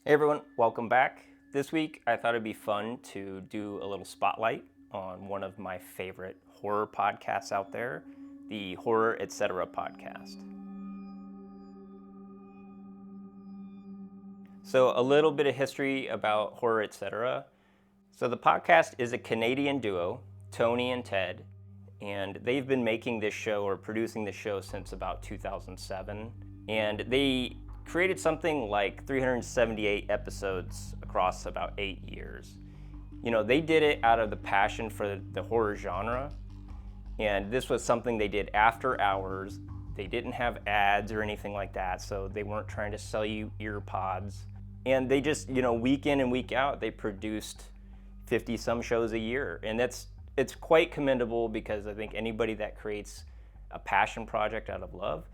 Hey everyone, welcome back. This week I thought it'd be fun to do a little spotlight on one of my favorite horror podcasts out there, the Horror Etc. podcast. So a little bit of history about Horror Etc. So the podcast is a Canadian duo, Tony and Ted, and they've been making this show or producing this show since about 2007. And they created something like 378 episodes across about 8 years. You know, they did it out of the passion for the horror genre, and this was something they did after hours. They didn't have ads or anything like that, so they weren't trying to sell you ear pods. And they just, week in and week out, they produced 50-some shows a year. And it's quite commendable because I think anybody that creates a passion project out of love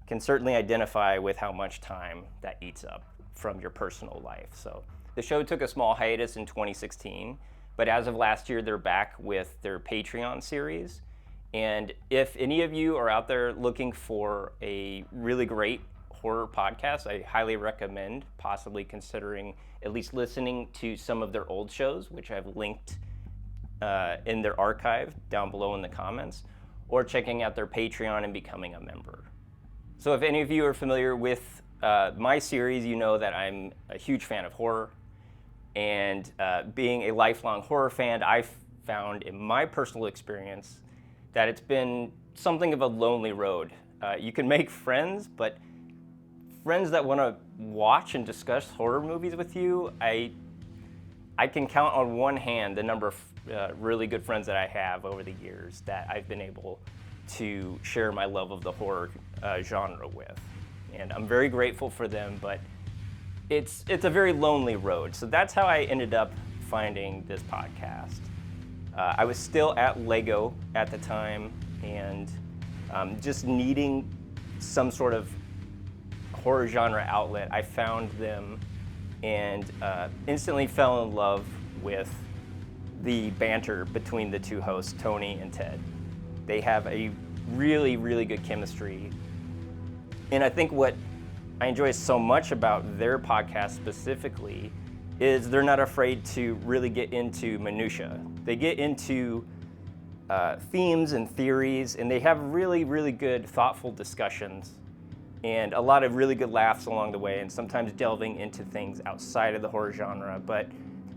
can certainly identify with how much time that eats up from your personal life. So the show took a small hiatus in 2016, but as of last year, they're back with their Patreon series. And if any of you are out there looking for a really great horror podcast, I highly recommend possibly considering at least listening to some of their old shows, which I've linked in their archive down below in the comments, or checking out their Patreon and becoming a member. So if any of you are familiar with my series, you know that I'm a huge fan of horror. And being a lifelong horror fan, I've found in my personal experience that it's been something of a lonely road. You can make friends, but friends that want to watch and discuss horror movies with you, I can count on one hand the number of really good friends that I have over the years that I've been able to share my love of the horror genre with. And I'm very grateful for them, but it's a very lonely road. So that's how I ended up finding this podcast. I was still at Lego at the time and just needing some sort of horror genre outlet. I found them and instantly fell in love with the banter between the two hosts, Tony and Ted. They have a really, really good chemistry. And I think what I enjoy so much about their podcast specifically is they're not afraid to really get into minutia. They get into themes and theories, and they have really, really good, thoughtful discussions and a lot of really good laughs along the way, and sometimes delving into things outside of the horror genre. But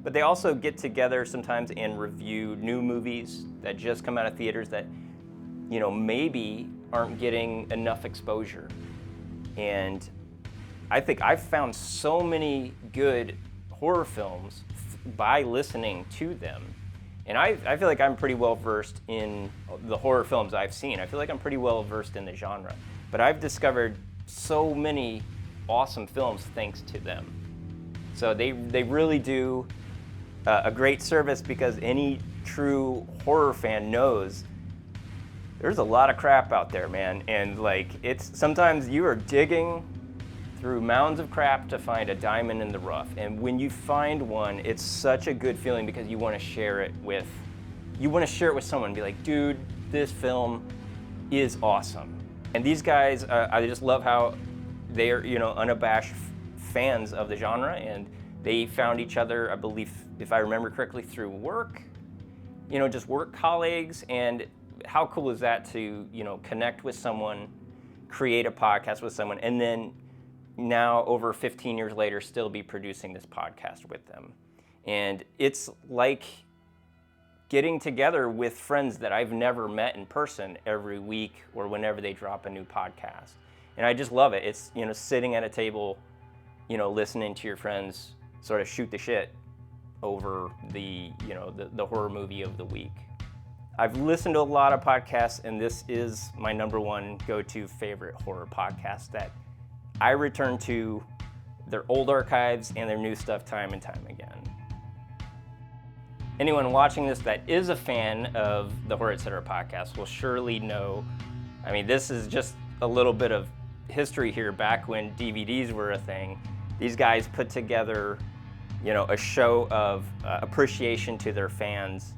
they also get together sometimes and review new movies that just come out of theaters that maybe aren't getting enough exposure. And I think I've found so many good horror films by listening to them. And I feel like I'm pretty well versed in the horror films I've seen. I feel like I'm pretty well versed in the genre. But I've discovered so many awesome films thanks to them. So they really do a great service, because any true horror fan knows there's a lot of crap out there, man. And it's sometimes you are digging through mounds of crap to find a diamond in the rough. And when you find one, it's such a good feeling because you want to share it with someone and be like, dude, this film is awesome. And these guys, I just love how they are, unabashed fans of the genre, and they found each other, I believe, if I remember correctly, through work, just work colleagues. And how cool is that to, connect with someone, create a podcast with someone, and then now over 15 years later still be producing this podcast with them. And it's like getting together with friends that I've never met in person every week or whenever they drop a new podcast. And I just love it. It's, sitting at a table, listening to your friends sort of shoot the shit over the horror movie of the week. I've listened to a lot of podcasts, and this is my number one go-to favorite horror podcast that I return to their old archives and their new stuff time and time again. Anyone watching this that is a fan of the Horror Etc. podcast will surely know, this is just a little bit of history here. Back when DVDs were a thing, these guys put together, a show of appreciation to their fans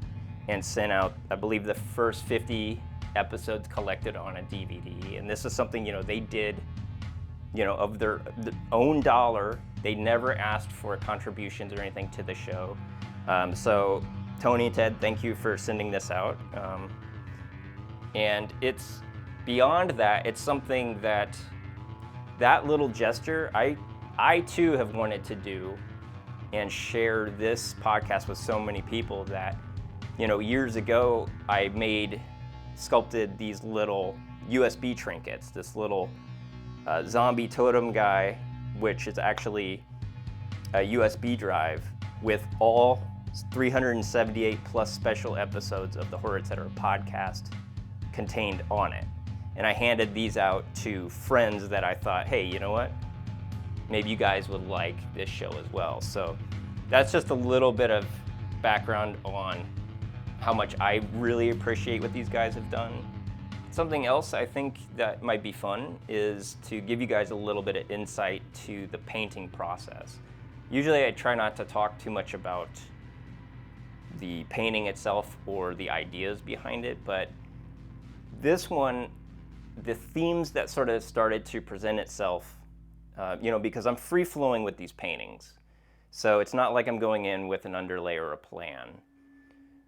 and sent out, I believe, the first 50 episodes collected on a DVD. And this is something, they did of their own dollar. They never asked for contributions or anything to the show. So Tony and Ted, thank you for sending this out. And it's beyond that, it's something that little gesture, I too have wanted to do and share this podcast with so many people that, years ago I sculpted these little USB trinkets, this little zombie totem guy, which is actually a USB drive with all 378 plus special episodes of the Horror Etc. podcast contained on it. And I handed these out to friends that I thought, hey, you know what? Maybe you guys would like this show as well. So that's just a little bit of background on how much I really appreciate what these guys have done. Something else I think that might be fun is to give you guys a little bit of insight to the painting process. Usually I try not to talk too much about the painting itself or the ideas behind it, but this one, the themes that sort of started to present itself, because I'm free-flowing with these paintings. So it's not like I'm going in with an underlay or a plan,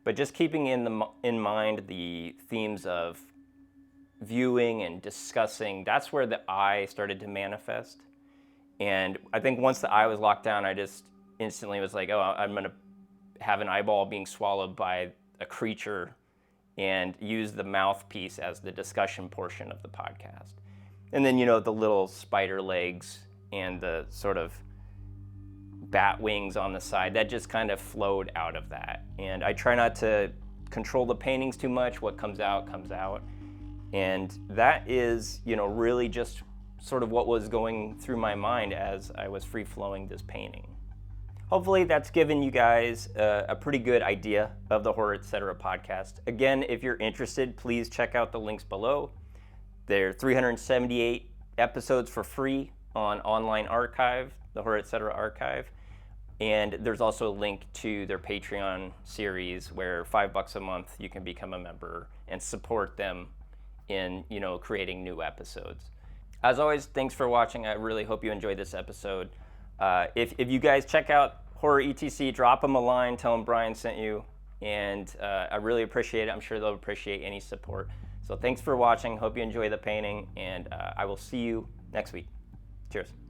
but just keeping in mind the themes of viewing and discussing, that's where the eye started to manifest. And I think once the eye was locked down, I just instantly was like, oh, I'm gonna have an eyeball being swallowed by a creature and use the mouthpiece as the discussion portion of the podcast. And then, the little spider legs and the sort of bat wings on the side, that just kind of flowed out of that. And I try not to control the paintings too much. What comes out, comes out. And that is, really just sort of what was going through my mind as I was free-flowing this painting. Hopefully that's given you guys a pretty good idea of the Horror Etc. podcast. Again, if you're interested, please check out the links below. There are 378 episodes for free on online archive, the Horror Etc. archive. And there's also a link to their Patreon series where $5 a month you can become a member and support them in creating new episodes. As always, thanks for watching. I really hope you enjoyed this episode. If you guys check out Horror ETC, drop them a line, tell them Brian sent you, and I really appreciate it. I'm sure they'll appreciate any support. So thanks for watching. Hope you enjoy the painting, and I will see you next week. Cheers.